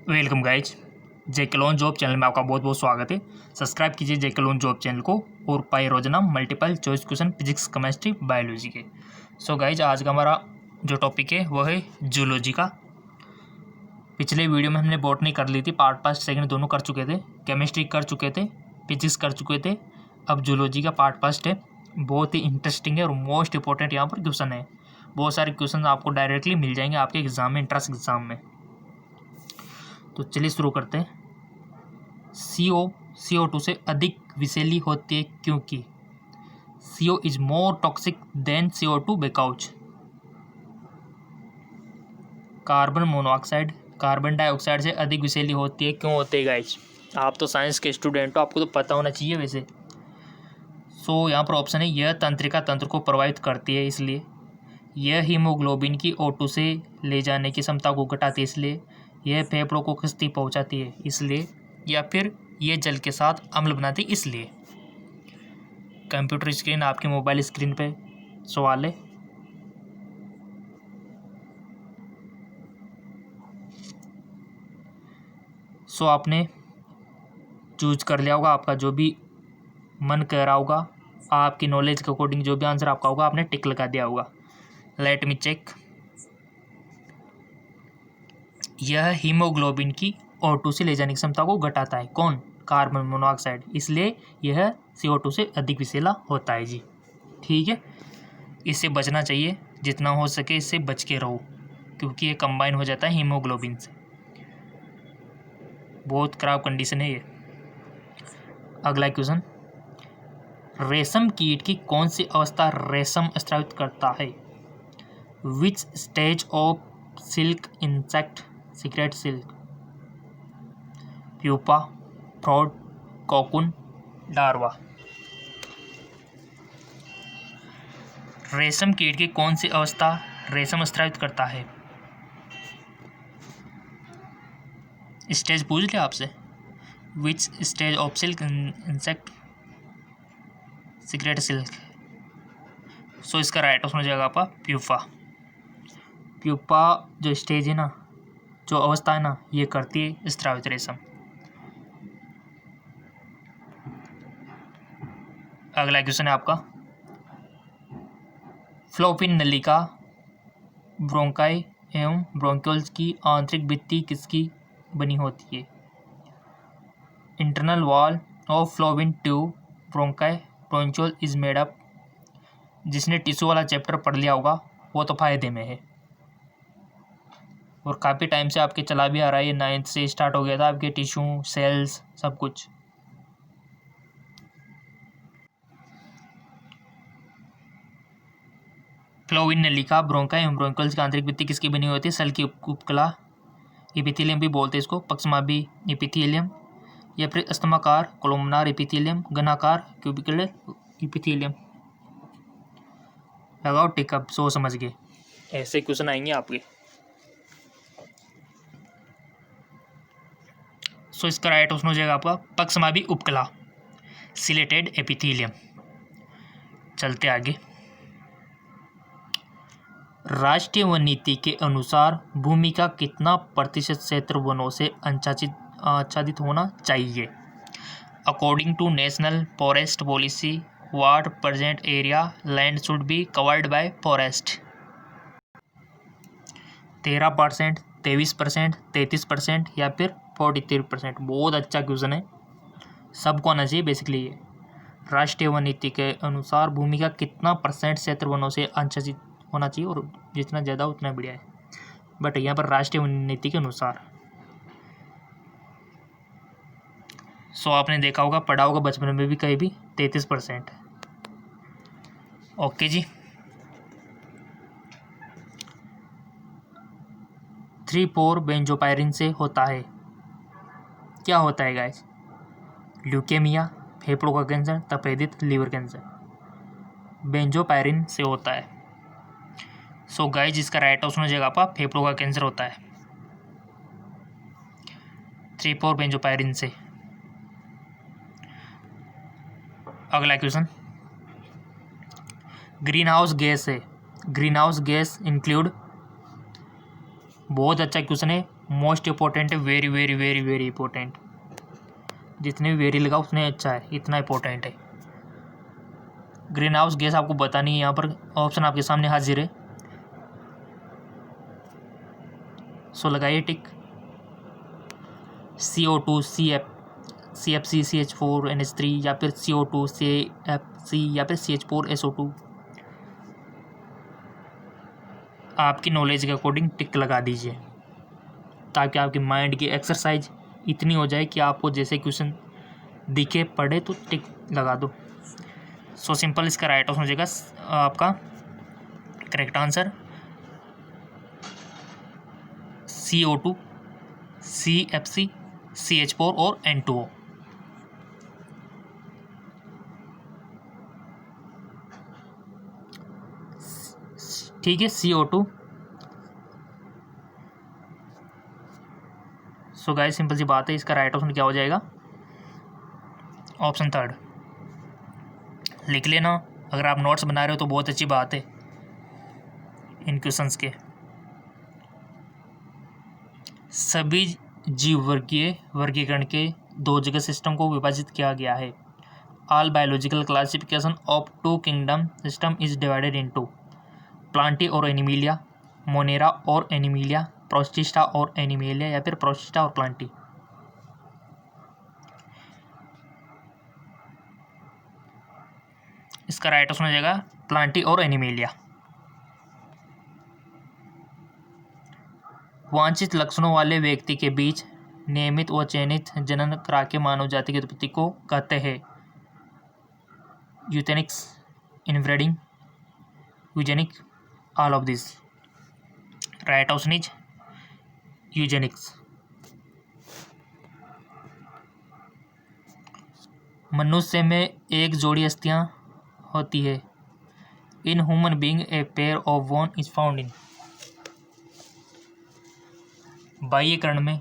Welcome guys, जेके loan job channel में आपका बहुत बहुत स्वागत है। सब्सक्राइब कीजिए जेके लोन जॉब चैनल को और पाए रोजाना multiple choice question physics, chemistry, biology के। सो गाइज, आज का हमारा जो टॉपिक है वो है जूलॉजी का। पिछले वीडियो में हमने बॉटनी कर ली थी, पार्ट फर्स्ट सेकंड दोनों कर चुके थे, केमिस्ट्री कर चुके थे, फिजिक्स कर चुके थे। अब जूलॉजी का पार्ट फर्स्ट है, बहुत ही इंटरेस्टिंग है और मोस्ट इंपॉर्टेंट यहाँ पर क्वेश्चन है। बहुत सारे क्वेश्चन आपको डायरेक्टली मिल जाएंगे आपके एग्जाम में, इंट्रेंस एग्जाम में। तो चलिए शुरू करते हैं। CO2 से अधिक विषैली होती है क्योंकि CO is more toxic than CO2 because carbon monoxide carbon dioxide से अधिक विषैली होती है। क्यों होते है गाइज? आप तो साइंस के स्टूडेंट हो, आपको तो पता होना चाहिए वैसे। सो यहाँ पर ऑप्शन है, यह तंत्रिका तंत्र को प्रभावित करती है इसलिए, यह हीमोग्लोबिन की O2 से ले जाने की क्षमता को घटाती है इसलिए, यह फेफड़ों को क्षति पहुंचाती है इसलिए, या फिर यह जल के साथ अम्ल बनाती है इसलिए। कंप्यूटर स्क्रीन आपके मोबाइल स्क्रीन पे सवाल है। सो आपने चूज कर लिया होगा, आपका जो भी मन कर रहा होगा, आपकी नॉलेज के अकॉर्डिंग जो भी आंसर आपका होगा आपने टिक लगा दिया होगा। Let me check. यह हीमोग्लोबिन की O2 से ले जाने की क्षमता को घटाता है। कौन? कार्बन मोनोऑक्साइड, इसलिए यह CO2 से अधिक विषैला होता है जी। ठीक है, इससे बचना चाहिए, जितना हो सके इससे बच के रहो, क्योंकि ये कंबाइन हो जाता है हीमोग्लोबिन से। बहुत खराब कंडीशन है ये। अगला क्वेश्चन, रेशम कीट की कौन सी अवस्था रेशम स्रावित करता है? विच stage of silk insect secrete silk? Pupa, fraud, cocoon, larva. रेशम कीट की कौन सी अवस्था रेशम स्रावित करता है? स्टेज पूछ लिया आपसे, which stage of silk insect secrete silk. So इसका राइट ऑप्शन हो जाएगा आपका प्यूपा। प्यूपा जो स्टेज है ना, जो अवस्था है ना, ये करती है स्रावित रेशम। अगला क्वेश्चन है आपका, फ्लोपिन नलिका, ब्रोंकाई एवं ब्रोंक्यूल्स की आंतरिक भित्ति किसकी बनी होती है? Internal wall of Fallopian tube bronchi bronchiole is made up. जिसने टिश्यू वाला चैप्टर पढ़ लिया होगा वो तो फायदे में है, और काफ़ी टाइम से आपके चला भी आ रहा है, ये 9th से स्टार्ट हो गया था आपके टिश्यू, सेल्स, सब कुछ। फ्लोपिन नलिका, ब्रोंकाई एवं ब्रोंक्यूल्स की आंतरिक भित्ति किसकी बनी होती है? सेल की उपकला, एपिथेलियम भी बोलते हैं इसको, पक्षमाभी एपिथेलियम, या फिर स्तंभाकार कोलुमनार एपिथेलियम, घनाकार क्यूबिकुलर एपिथेलियम। लगाओ टिक अप, सो समझ गए। ऐसे क्वेश्चन आएंगे आपके। सो इसका राइट ऑप्शन हो जाएगा आपका पक्षमाभी उपकला, सिलेटेड एपिथेलियम। चलते आगे। राष्ट्रीय वन नीति के अनुसार भूमि का कितना प्रतिशत क्षेत्र वनों से आच्छादित होना चाहिए? According to national forest policy, what percent area land should be covered by forest? 13%, 23%, 33% या फिर 43%? बहुत अच्छा क्वेश्चन है, सबको आना चाहिए बेसिकली ये। राष्ट्रीय वन नीति के अनुसार भूमि का कितना % क्षेत्र वनों से आच्छादित होना चाहिए, और जितना ज़्यादा उतना बढ़िया है, बट यहाँ पर राष्ट्रीय वन नीति के अनुसार। सो आपने देखा होगा, पढ़ा होगा बचपन में भी कहीं भी, 33%। ओके जी। 3,4 बेंजोपायरिन से होता है, क्या होता है गाइस? ल्यूकेमिया, फेफड़ों का कैंसर, तपेदिक, लीवर कैंसर। बेंजोपायरिन से होता है। सो गाइस, इसका राइट ऑप्शन हो जाएगा आपका फेफड़ों का कैंसर होता है 3,4 बेंजोपायरिन से। अगला क्वेश्चन, ग्रीन हाउस गैस है, ग्रीन हाउस गैस इंक्लूड, बहुत अच्छा क्वेश्चन है, मोस्ट इम्पोर्टेंट है, very very very very important. जितने भी वेरी लगा उतने अच्छा है, इतना इंपॉर्टेंट है। ग्रीन हाउस गैस आपको पता नहीं है, यहाँ पर ऑप्शन आपके सामने हाजिर है, सो लगाइए टिक। CO2, CFC, CH4, NH3 या फिर CO2, CFC या फिर CH4, SO2। आपकी नॉलेज के अकॉर्डिंग टिक लगा दीजिए ताकि आपके माइंड की एक्सरसाइज इतनी हो जाए कि आपको जैसे क्वेश्चन दिखे पढ़े तो टिक लगा दो। सो सिंपल, इसका राइट ऑप्शन हो जाएगा आपका correct answer CO2, CFC, CH4 और N2O। ठीक है, CO2। सो गाइस सिंपल सी बात है, इसका राइट ऑप्शन क्या हो जाएगा? Option third. लिख लेना, अगर आप नोट्स बना रहे हो तो बहुत अच्छी बात है इन क्वेश्चंस के। सभी जीव वर्गीय वर्गीकरण के दो जगह सिस्टम को विभाजित किया गया है। All biological classification of two kingdom system is divided into Plantae और एनिमिलिया, मोनेरा और एनिमिलिया, प्रोस्टिस्टा और एनिमिलिया या फिर प्रोस्टिस्टा और प्लांटी। इसका राइट ऑप्शन हो जाएगा प्लांटी और एनिमिलिया। वांछित लक्षणों वाले व्यक्ति के बीच नियमित व चयनित जनन करा के मानव जाति की उत्पत्ति को कहते हैं यूथेनिक्स, inbreeding, eugenic, all of this. Right option is Eugenix. मनुष्य में एक जोड़ी अस्थियां होती है। In human being a pair of bone is found in. बाह्य कर्ण में,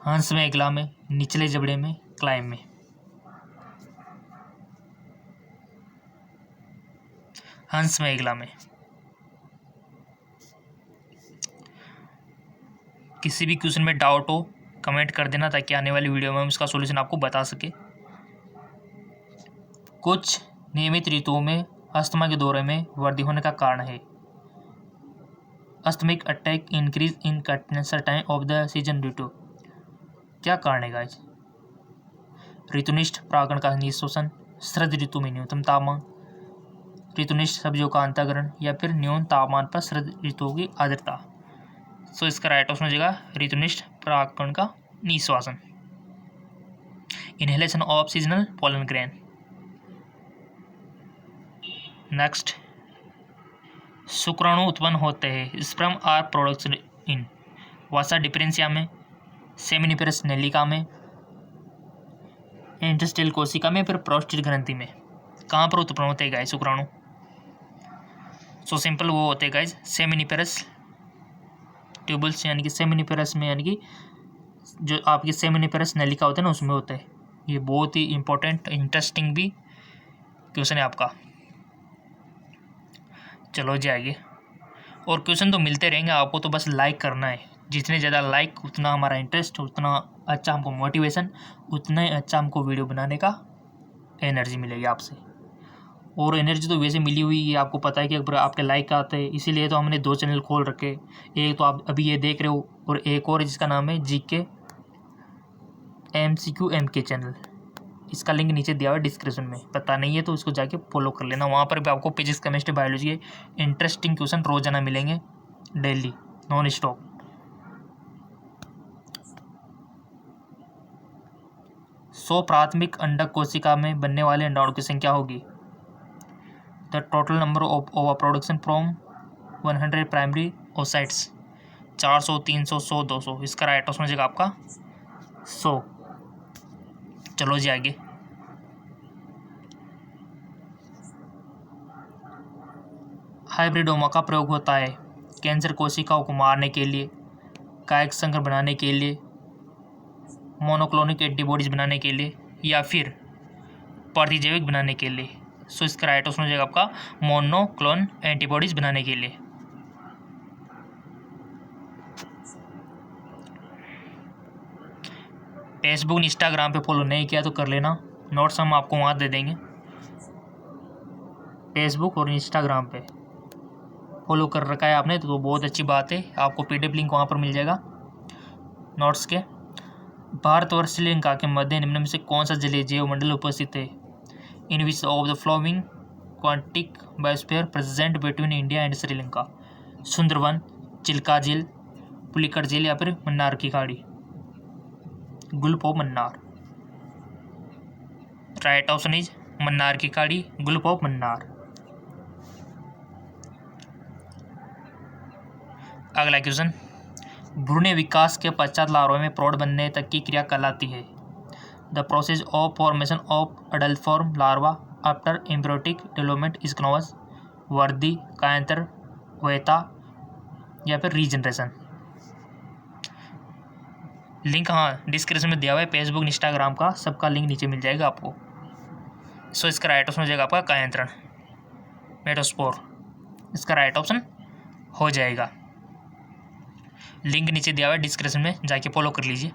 हंस में, इगला में, निचले जबड़े में, क्लाइम में। हंस में, इगला में। किसी भी क्वेश्चन में डाउट हो कमेंट कर देना ताकि आने वाली वीडियो में हम इसका सॉल्यूशन आपको बता सके। कुछ नियमित ऋतुओं में अस्थमा के दौरे में वृद्धि होने का कारण है। Asthmatic attack increase in certain of the season due to. क्या कारण है गाइस? ऋतुनिष्ठ परागण का निःशोषण, शरद ऋतु में न्यूनतम तापमान, ऋतुनिष्ठ सब्जियों का अंतःकरण या फिर न्यून तापमान पर शरद ऋतुओं की आर्द्रता। सो इसका राइट ऑप्शन हो जाएगा ऋतुनिष्ठ परागण का निःश्वासन, inhalation of seasonal pollen grain. Next, शुक्राणु उत्पन्न होते हैं sperm are products in vasa deferentia में, सेमिनिफेरस नेलिका में, इंटेस्टाइनल कोशिका में, फिर प्रोस्टेट ग्रंथि में। कहाँ पर उत्पन्न होते हैं गाइस शुक्राणु? सो सिंपल, वो होते हैं गाइस सेमिनिफेरस ट्यूबल्स, यानी कि सेमिनिफेरस में, यानी कि जो आपकी सेमिनिफेरस नेलिका होते हैं ना उसमें होता है। ये बहुत ही इंपॉर्टेंट इंटरेस्टिंग भी क्वेश्चन है आपका। चलो जाइए, और क्वेश्चन तो मिलते रहेंगे आपको, तो बस लाइक करना है। जितने ज़्यादा लाइक उतना हमारा इंटरेस्ट, उतना अच्छा हमको मोटिवेशन, उतना ही अच्छा हमको वीडियो बनाने का एनर्जी मिलेगी आपसे। और एनर्जी तो वैसे मिली हुई है, आपको पता है कि अगर आपके लाइक आते हैं, इसीलिए तो हमने 2 चैनल खोल रखे। एक तो आप अभी ये देख रहे हो और एक और जिसका नाम है GK MCQ MK चैनल। इसका लिंक नीचे दिया हुआ है डिस्क्रिप्शन में, पता नहीं है तो इसको जाके फॉलो कर लेना। वहाँ पर भी आपको फिजिक्स, केमिस्ट्री, बायोलॉजी के इंटरेस्टिंग क्वेश्चन रोजाना मिलेंगे, डेली नॉन स्टॉप। सौ प्राथमिक अंडक कोशिका में बनने वाले अंडाणु की संख्या होगी द टोटल नंबर ऑफ ओवा प्रोडक्शन फ्रॉम 100 प्राइमरी ओसाइट्स। 400, 300, 100, 200। इसका राइट ऑप्शन हो जाएगा आपका 100। चलो जी आगे। हाइब्रिडोमा का प्रयोग होता है कैंसर कोशिकाओं को मारने के लिए, कायिक संकर बनाने के लिए, मोनोक्लोनिक एंटीबॉडीज बनाने के लिए, या फिर प्रतिजैविक बनाने के लिए। सो इसका राइट ऑप्शन हो जाएगा आपका मोनोक्लोन एंटीबॉडीज बनाने के लिए। फेसबुक इंस्टाग्राम पे फॉलो नहीं किया तो कर लेना, नोट्स हम आपको वहाँ दे देंगे। फेसबुक और इंस्टाग्राम पे फॉलो कर रखा है आपने तो बहुत अच्छी बात है, आपको PDF लिंक वहाँ पर मिल जाएगा नोट्स के। भारत और श्रीलंका के मध्य निम्न में से कौन सा जलीय जैवमंडल उपस्थित है? In which of the flowing aquatic biosphere present between India and Sri Lanka? Sundarban, Chilka झील, पुलिकट झील या फिर मन्नार की खाड़ी? Gulf of Mannar. Right option is Mannar की खाड़ी, गल्फ ऑफ मन्नार। अगला क्वेश्चन, भ्रूण विकास के पश्चात लार्वा में प्रौढ़ बनने तक की क्रिया कहलाती है? The process of formation of adult form larva after embryonic development is known as वृद्धि, कायांतर, वयता या फिर रीजनरेशन? लिंक हाँ डिस्क्रिप्शन में दिया हुआ है, फेसबुक इंस्टाग्राम का सबका लिंक नीचे मिल जाएगा आपको। सो इसका राइट ऑप्शन हो जाएगा आपका कायांतरण, मेटोस्पोर, इसका राइट ऑप्शन हो जाएगा। लिंक नीचे दिया हुआ है डिस्क्रिप्शन में, जाके फॉलो कर लीजिए।